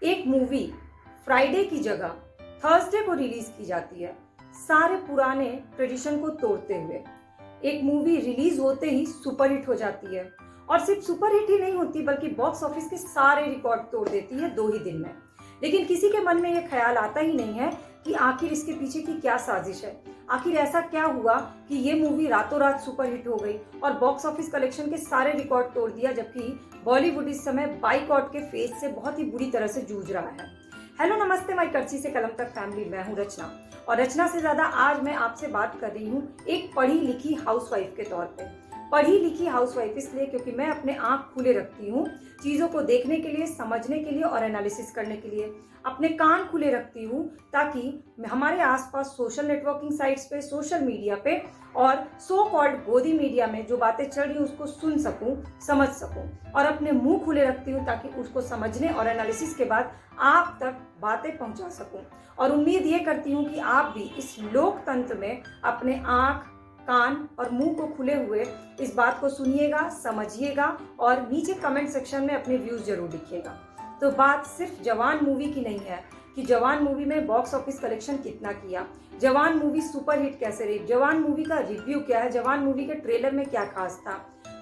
एक movie Friday की जगह थर्सडे को रिलीज की जाती है, सारे पुराने ट्रेडिशन को तोड़ते हुए। एक मूवी रिलीज होते ही सुपरहिट हो जाती है और सिर्फ सुपरहिट ही नहीं होती बल्कि बॉक्स ऑफिस के सारे रिकॉर्ड तोड़ देती है 2 ही दिन में। लेकिन किसी के मन में यह ख्याल आता ही नहीं है कि आखिर इसके पीछे की क्या साजिश है। आखिर ऐसा क्या हुआ कि ये मूवी रातों रात सुपरहिट हो गई और बॉक्स ऑफिस कलेक्शन के सारे रिकॉर्ड तोड़ दिया, जबकि बॉलीवुड इस समय बाइकॉट के फेस से बहुत ही बुरी तरह से जूझ रहा है। हेलो नमस्ते, माई करची से कलम तक फैमिली, मैं हूँ रचना। और रचना से ज्यादा आज मैं आपसे बात कर रही हूँ एक पढ़ी लिखी हाउसवाइफ के तौर पे। पढ़ी लिखी हाउसवाइफ इसलिए क्योंकि मैं अपने आंख खुले रखती हूँ चीज़ों को देखने के लिए, समझने के लिए और एनालिसिस करने के लिए। अपने कान खुले रखती हूँ ताकि हमारे आसपास सोशल नेटवर्किंग साइट्स पे, सोशल मीडिया पे और सो कॉल्ड गोदी मीडिया में जो बातें चल रही हैं उसको सुन सकूँ, समझ सकूँ। और अपने मुंह खुले रखती हूँ ताकि उसको समझने और एनालिसिस के बाद आप तक बातें पहुँचा सकूँ। और उम्मीद ये करती हूँ कि आप भी इस लोकतंत्र में अपने आँख, कान और मुंह को खुले हुए इस बात को सुनिएगा, समझिएगा और नीचे कमेंट सेक्शन में अपने व्यूज जरूर लिखिएगा। तो बात सिर्फ जवान मूवी की नहीं है कि जवान मूवी में बॉक्स ऑफिस कलेक्शन कितना किया, जवान मूवी सुपरहिट कैसे रही, जवान मूवी का रिव्यू क्या है, जवान मूवी के ट्रेलर में क्या खास था।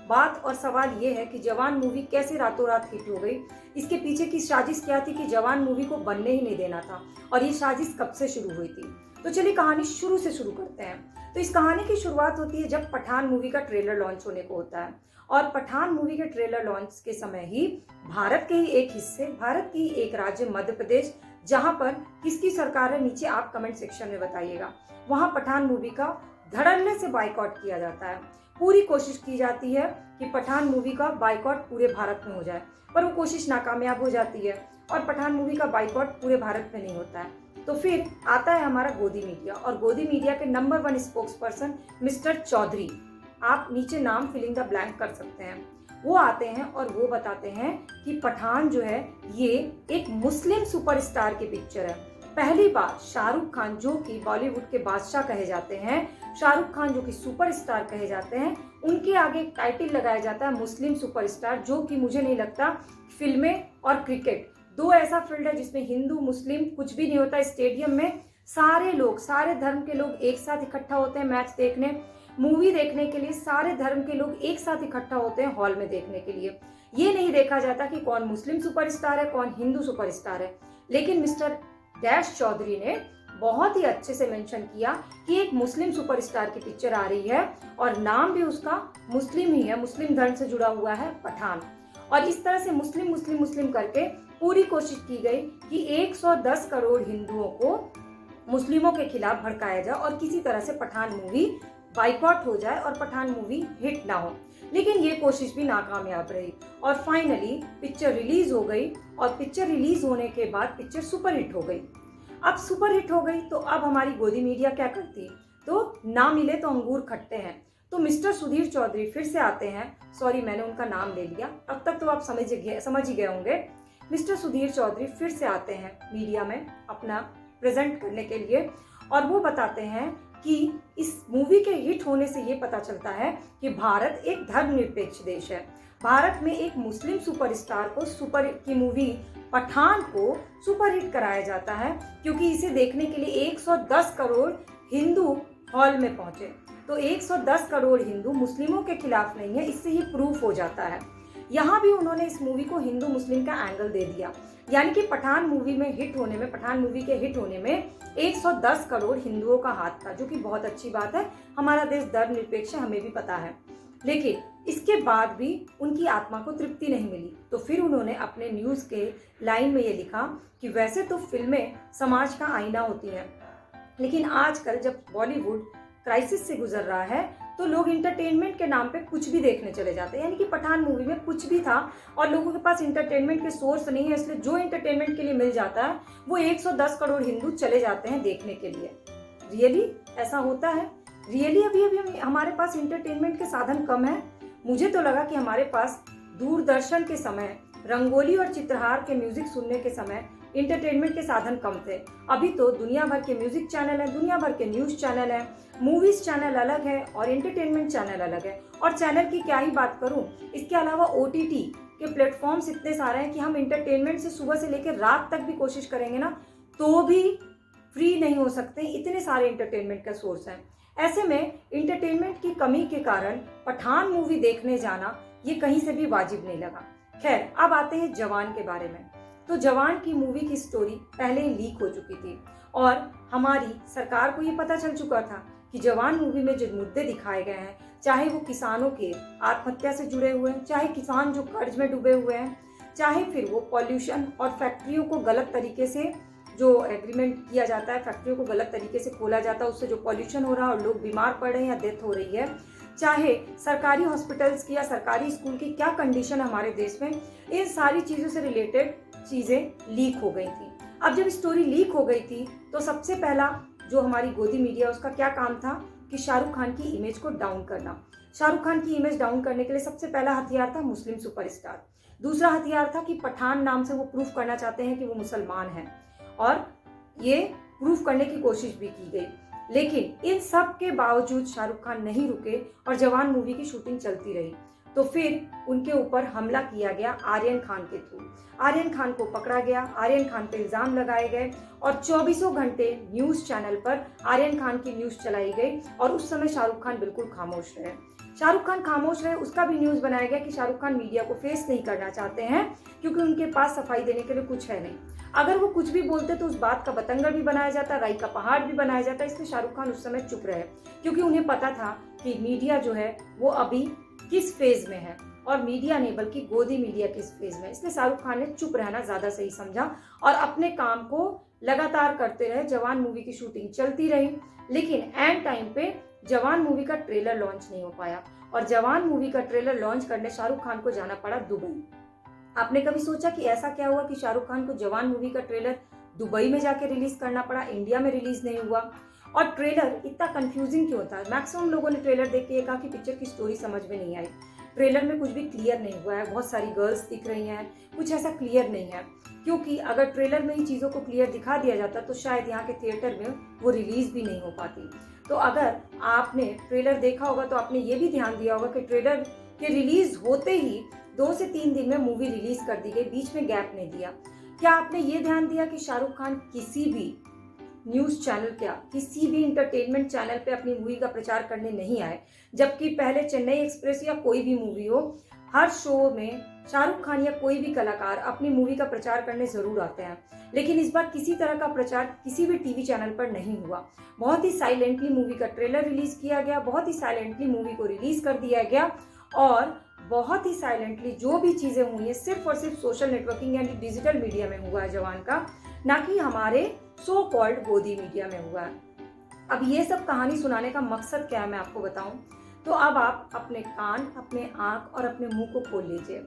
बात और सवाल ये है कि जवान मूवी कैसे रातों रात हिट हो गई, इसके पीछे की साजिश क्या थी कि जवान मूवी को बनने ही नहीं देना था और ये साजिश कब से शुरू हुई थी। तो चलिए कहानी शुरू से शुरू करते हैं। तो इस कहानी की शुरुआत होती है जब पठान मूवी का ट्रेलर लॉन्च होने को होता है। और पठान मूवी के ट्रेलर लॉन्च के समय ही भारत के ही एक हिस्से, भारत की एक राज्य मध्य प्रदेश, जहां पर किसकी सरकार है नीचे आप कमेंट सेक्शन में बताइएगा, वहां पठान मूवी का धड़ल्ले से बाइकआउट किया जाता है। पूरी कोशिश की जाती है कि पठान मूवी का बाइकआउट पूरे भारत में हो जाए, पर वो कोशिश नाकामयाब हो जाती है और पठान मूवी का बाइकआउट पूरे भारत में नहीं होता है। तो फिर आता है हमारा गोदी मीडिया और गोदी मीडिया के number 1 spokesperson mister Chaudhary, आप नीचे नाम फिलिंग द ब्लैंक कर सकते हैं। वो आते हैं और वो बताते हैं कि पठान जो है ये एक मुस्लिम सुपरस्टार की पिक्चर है। पहली बार शाहरुख खान, जो कि बॉलीवुड के बादशाह कहे जाते हैं, शाहरुख खान जो कि सुपरस्टार कहे जाते हैं, उनके आगे एक टाइटल लगाया जाता है मुस्लिम सुपरस्टार, जो कि मुझे नहीं लगता फिल्में और क्रिकेट दो ऐसा फील्ड है जिसमें हिंदू मुस्लिम कुछ भी नहीं होता। स्टेडियम में सारे लोग, सारे धर्म के लोग एक साथ इकट्ठा होते हैं मैच देखने, मूवी देखने के लिए। सारे धर्म के लोग एक साथ इकट्ठा होते हैं हॉल में देखने के लिए। ये नहीं देखा जाता कि कौन मुस्लिम सुपरस्टार है, कौन हिंदू सुपरस्टार है। लेकिन मिस्टर डैश चौधरी ने बहुत ही अच्छे से मेंशन किया कि एक मुस्लिम सुपरस्टार की पिक्चर आ रही है और नाम भी उसका मुस्लिम ही है, मुस्लिम धर्म से जुड़ा हुआ है, पठान। और इस तरह से मुस्लिम मुस्लिम मुस्लिम करके पूरी कोशिश की गई कि 110 करोड़ हिंदुओं को मुस्लिमों के खिलाफ भड़काया जाए और किसी तरह से पठान मूवी बाइकआउट हो जाए और पठान मूवी हिट ना हो। लेकिन ये कोशिश भी नाकामयाब रही और फाइनली पिक्चर रिलीज हो गई। और पिक्चर रिलीज होने के बाद पिक्चर सुपरहिट हो गई। अब सुपरहिट हो गई तो अब हमारी गोदी मीडिया क्या करती, तो ना मिले तो अंगूर खट्टे हैं। तो मिस्टर सुधीर चौधरी फिर से आते हैं, सॉरी मैंने उनका नाम ले लिया, अब तक तो आप समझ ही गए होंगे। मिस्टर सुधीर चौधरी फिर से आते हैं मीडिया में अपना प्रेजेंट करने के लिए और वो बताते हैं कि इस मूवी के हिट होने से ये पता चलता है कि भारत एक धर्मनिरपेक्ष देश है। भारत में एक मुस्लिम सुपरस्टार को की मूवी पठान को सुपरहिट कराया जाता है क्योंकि इसे देखने के लिए 110 करोड़ हिंदू हॉल में पहुंचे। तो 110 करोड़ हिंदू मुस्लिमों के खिलाफ नहीं है, इससे ही प्रूफ हो जाता है। यहाँ भी उन्होंने इस मूवी को हिंदू मुस्लिम का एंगल दे दिया, यानी कि पठान मूवी में हिट होने में, पठान मूवी के हिट होने में 110 करोड़ हिंदुओं का हाथ था, जो कि बहुत अच्छी बात है। हमारा देश धर्मनिरपेक्ष है, हमें भी पता है। लेकिन इसके बाद भी उनकी आत्मा को तृप्ति नहीं मिली, तो फिर उन्होंने अपने न्यूज के लाइन में ये लिखा कि वैसे तो फिल्में समाज का आईना होती हैं, लेकिन आजकल जब बॉलीवुड क्राइसिस से गुजर रहा है तो लोग इंटरटेनमेंट के नाम पे कुछ भी देखने चले जाते हैं। यानी कि पठान मूवी में कुछ भी था और लोगों के पास इंटरटेनमेंट के सोर्स नहीं है, इसलिए जो इंटरटेनमेंट के लिए मिल जाता है वो 110 करोड़ हिंदू चले जाते हैं देखने के लिए। रियली ऐसा होता है? रियली अभी हमारे पास इंटरटेनमेंट के साधन कम है? मुझे तो लगा कि हमारे पास दूरदर्शन के समय रंगोली और चित्रहार के म्यूजिक सुनने के समय इंटरटेनमेंट के साधन कम थे। अभी तो दुनिया भर के म्यूजिक चैनल है, दुनिया भर के न्यूज चैनल है, मूवीज चैनल अलग है और एंटरटेनमेंट चैनल अलग है। और चैनल की क्या ही बात करूं, इसके अलावा OTT के प्लेटफॉर्म्स इतने सारे हैं कि हम इंटरटेनमेंट से सुबह से लेकर रात तक भी कोशिश करेंगे ना तो भी फ्री नहीं हो सकते, इतने सारे इंटरटेनमेंट का सोर्स हैं। ऐसे में इंटरटेनमेंट की कमी के कारण पठान मूवी देखने जाना ये कहीं से भी वाजिब नहीं लगा। खैर, अब आते हैं जवान के बारे में। तो जवान की मूवी की स्टोरी पहले ही लीक हो चुकी थी और हमारी सरकार को ये पता चल चुका था कि जवान मूवी में जो मुद्दे दिखाए गए हैं, चाहे वो किसानों के आत्महत्या से जुड़े हुए हैं, चाहे किसान जो कर्ज में डूबे हुए हैं, चाहे फिर वो पॉल्यूशन और फैक्ट्रियों को गलत तरीके से जो एग्रीमेंट किया जाता है, फैक्ट्रियों को गलत तरीके से खोला जाता है, उससे जो पॉल्यूशन हो रहा है और लोग बीमार पड़ रहे हैं या डेथ हो रही है, चाहे सरकारी हॉस्पिटल्स की या सरकारी स्कूल की क्या कंडीशन है हमारे देश में, इन सारी चीज़ों से रिलेटेड चीज़ें लीक हो गई थी। अब जब स्टोरी लीक हो गई थी तो सबसे पहला जो हमारी गोदी मीडिया, उसका क्या काम था कि शाहरुख खान की इमेज को डाउन करना। शाहरुख खान की इमेज डाउन करने के लिए सबसे पहला हथियार था मुस्लिम सुपरस्टार। दूसरा हथियार था कि पठान नाम से वो प्रूफ करना चाहते हैं कि वो मुसलमान हैं, और ये प्रूफ करने की कोशिश भी की गई। लेकिन इन सब के बावजूद शाहरुख खान नहीं रुके और जवान मूवी की शूटिंग चलती रही। तो फिर उनके ऊपर हमला किया गया आर्यन खान के थ्रू। आर्यन खान को पकड़ा गया, आर्यन खान पे इल्जाम लगाए गए और 24 घंटे न्यूज़ चैनल पर आर्यन खान की न्यूज़ चलाई गई और उस समय शाहरुख खान बिल्कुल खामोश रहे। शाहरुख खान खामोश रहे, उसका भी न्यूज़ बनाया गया कि शाहरुख खान मीडिया को फेस नहीं करना चाहते हैं क्योंकि उनके पास सफाई देने के लिए कुछ है नहीं। अगर वो कुछ भी बोलते तो उस बात का बतंगड़ भी बनाया जाता, राई का पहाड़ भी बनाया जाता। इसलिए शाहरुख खान उस समय चुप रहे क्योंकि उन्हें पता था कि मीडिया जो है वो अभी किस फेज में है, और मीडिया नहीं बल्कि गोदी मीडिया किस फेज में। इसलिए शाहरुख खान ने चुप रहना ज्यादा सही समझा और अपने काम को लगातार करते रहे। जवान मूवी की शूटिंग चलती रही, लेकिन एंड टाइम पे जवान मूवी का ट्रेलर लॉन्च नहीं हो पाया और जवान मूवी का ट्रेलर लॉन्च करने शाहरुख खान को जाना पड़ा दुबई। आपने कभी सोचा कि ऐसा क्या हुआ कि शाहरुख खान को जवान मूवी का ट्रेलर दुबई में जाके रिलीज करना पड़ा, इंडिया में रिलीज नहीं हुआ? और ट्रेलर इतना कंफ्यूजिंग क्यों था? मैक्सिमम लोगों ने ट्रेलर देख के ये कहा कि पिक्चर की स्टोरी समझ में नहीं आई, ट्रेलर में कुछ भी क्लियर नहीं हुआ है, बहुत सारी गर्ल्स दिख रही हैं, कुछ ऐसा क्लियर नहीं है। क्योंकि अगर ट्रेलर में ही चीज़ों को क्लियर दिखा दिया जाता तो शायद यहाँ के थिएटर में वो रिलीज भी नहीं हो पाती। तो अगर आपने ट्रेलर देखा होगा तो आपने ये भी ध्यान दिया होगा कि ट्रेलर के रिलीज होते ही 2 से 3 दिन में मूवी रिलीज कर दी गई, बीच में गैप नहीं दिया। क्या आपने ये ध्यान दिया कि शाहरुख खान किसी भी न्यूज़ चैनल, क्या किसी भी इंटरटेनमेंट चैनल पे अपनी मूवी का प्रचार करने नहीं आए? जबकि पहले चेन्नई एक्सप्रेस या कोई भी मूवी हो, हर शो में शाहरुख खान या कोई भी कलाकार अपनी मूवी का प्रचार करने जरूर आते हैं। लेकिन इस बार किसी तरह का प्रचार किसी भी टीवी चैनल पर नहीं हुआ। बहुत ही साइलेंटली मूवी का ट्रेलर रिलीज किया गया, बहुत ही साइलेंटली मूवी को रिलीज कर दिया गया और बहुत ही साइलेंटली जो भी चीजें हुई है सिर्फ और सिर्फ सोशल नेटवर्किंग यानी डिजिटल मीडिया में हुआ है जवान का, ना कि हमारे सो कॉल्ड गोदी मीडिया में हुआ है। अब ये सब कहानी सुनाने का मकसद क्या है मैं आपको बताऊं। तो अब आप अपने कान, अपने आंख और अपने मुंह को खोल लीजिए,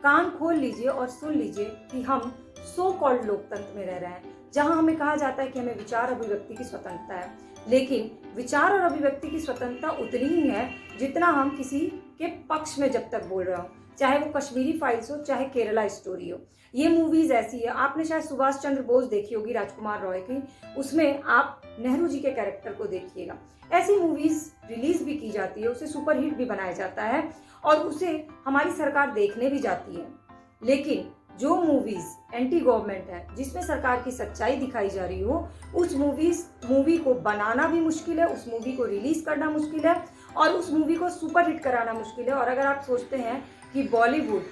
कान खोल लीजिए और सुन लीजिए कि हम सो कॉल्ड लोकतंत्र में रह रहे हैं, जहां हमें कहा जाता है कि हमें विचार अभिव्यक्ति की स्वतंत्रता है। लेकिन विचार और अभिव्यक्ति की स्वतंत्रता उतनी ही है जितना हम किसी के पक्ष में जब तक बोल रहे हो, चाहे वो कश्मीरी फाइल्स हो, चाहे केरला स्टोरी हो। ये मूवीज ऐसी है, आपने शायद सुभाष चंद्र बोस देखी होगी, राजकुमार रॉय की, उसमें आप नेहरू जी के कैरेक्टर को देखिएगा। ऐसी मूवीज रिलीज भी की जाती है, उसे सुपरहिट भी बनाया जाता है और उसे हमारी सरकार देखने भी जाती है। लेकिन जो मूवीज एंटी गवर्नमेंट है, जिसमें सरकार की सच्चाई दिखाई जा रही हो, उस मूवी को बनाना भी मुश्किल है, उस मूवी को रिलीज करना मुश्किल है और उस मूवी को सुपरहिट कराना मुश्किल है। और अगर आप सोचते हैं कि बॉलीवुड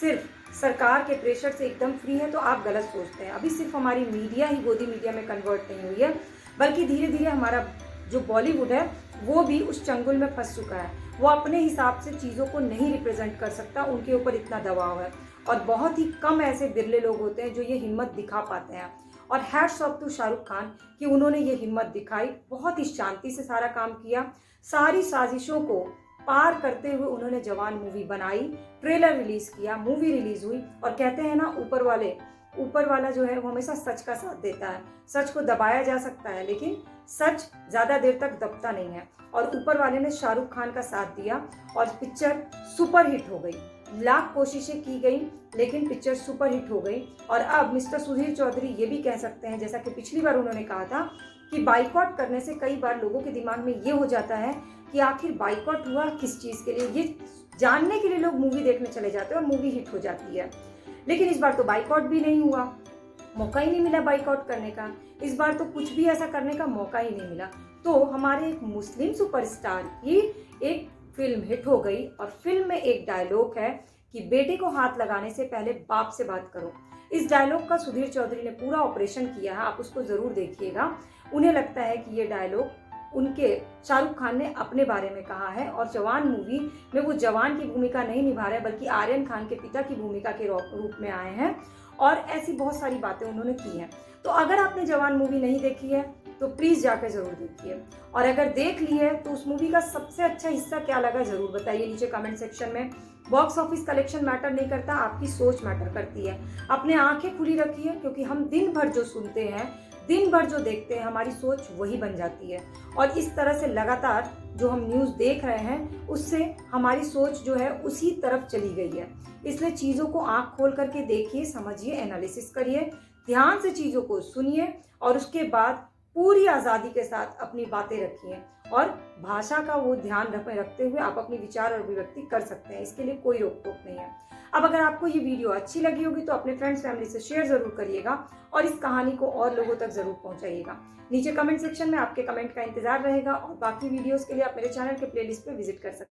सिर्फ सरकार के प्रेशर से एकदम फ्री है तो आप गलत सोचते हैं। अभी सिर्फ हमारी मीडिया ही गोदी मीडिया में कन्वर्ट नहीं हुई है, बल्कि धीरे धीरे हमारा जो बॉलीवुड है वो भी उस चंगुल में फंस चुका है। वो अपने हिसाब से चीज़ों को नहीं रिप्रेजेंट कर सकता, उनके ऊपर इतना दबाव है और बहुत ही कम ऐसे बिरले लोग होते हैं जो ये हिम्मत दिखा पाते हैं। और hats off to Shahrukh Khan कि उन्होंने ये हिम्मत दिखाई, बहुत ही शांति से सारा काम किया, सारी साजिशों को पार करते हुए उन्होंने जवान मूवी बनाई, ट्रेलर रिलीज किया, मूवी रिलीज हुई। और कहते हैं ना, ऊपर वाला जो है वो हमेशा सच का साथ देता है। सच को दबाया जा सकता है लेकिन सच ज्यादा देर तक दबता नहीं है, और ऊपर वाले ने शाहरुख खान का साथ दिया और पिक्चर सुपरहिट हो गई। लाख कोशिशें की गई लेकिन पिक्चर सुपरहिट हो गई। और अब मिस्टर सुधीर चौधरी ये भी कह सकते हैं, जैसा कि पिछली बार उन्होंने कहा था, कि बाइकॉट करने से कई बार लोगों के दिमाग में ये हो जाता है कि आखिर बाइकॉट हुआ किस चीज़ के लिए। ये जानने के लिए लोग मूवी देखने चले जाते हैं और मूवी हिट हो जाती है। लेकिन इस बार तो बाइकआउट भी नहीं हुआ, मौका ही नहीं मिला बाइकआउट करने का। इस बार तो कुछ भी ऐसा करने का मौका ही नहीं मिला। तो हमारे एक मुस्लिम सुपरस्टार की एक फिल्म हिट हो गई और फिल्म में एक डायलॉग है कि बेटे को हाथ लगाने से पहले बाप से बात करो। इस डायलॉग का सुधीर चौधरी ने पूरा ऑपरेशन किया है, आप उसको जरूर देखिएगा। उन्हें लगता है कि ये डायलॉग उनके शाहरुख खान ने अपने बारे में कहा है और जवान मूवी में वो जवान की भूमिका नहीं निभा रहे बल्कि आर्यन खान के पिता की भूमिका के रूप में आए हैं और ऐसी बहुत सारी बातें उन्होंने की हैं। तो अगर आपने जवान मूवी नहीं देखी है तो प्लीज जाकर जरूर देखिए, और अगर देख ली है तो उस मूवी का सबसे अच्छा हिस्सा क्या लगा जरूर बताइए नीचे कमेंट सेक्शन में। बॉक्स ऑफिस कलेक्शन मैटर नहीं करता, आपकी सोच मैटर करती है। अपने आंखें खुली रखिए, क्योंकि हम दिन भर जो सुनते हैं, दिन भर जो देखते हैं, हमारी सोच वही बन जाती है। और इस तरह से लगातार जो हम न्यूज़ देख रहे हैं उससे हमारी सोच जो है उसी तरफ चली गई है। इसलिए चीज़ों को आंख खोल करके देखिए, समझिए, एनालिसिस करिए, ध्यान से चीज़ों को सुनिए और उसके बाद पूरी आज़ादी के साथ अपनी बातें रखिए। और भाषा का वो ध्यान रखते हुए आप अपनी विचार और अभिव्यक्ति कर सकते हैं, इसके लिए कोई रोक टोक नहीं है। अब अगर आपको ये वीडियो अच्छी लगी होगी तो अपने फ्रेंड्स फैमिली से शेयर जरूर करिएगा और इस कहानी को और लोगों तक जरूर पहुंचाइएगा। नीचे कमेंट सेक्शन में आपके कमेंट का इंतजार रहेगा और बाकी वीडियोस के लिए आप मेरे चैनल के प्लेलिस्ट पे विजिट कर सकते हैं।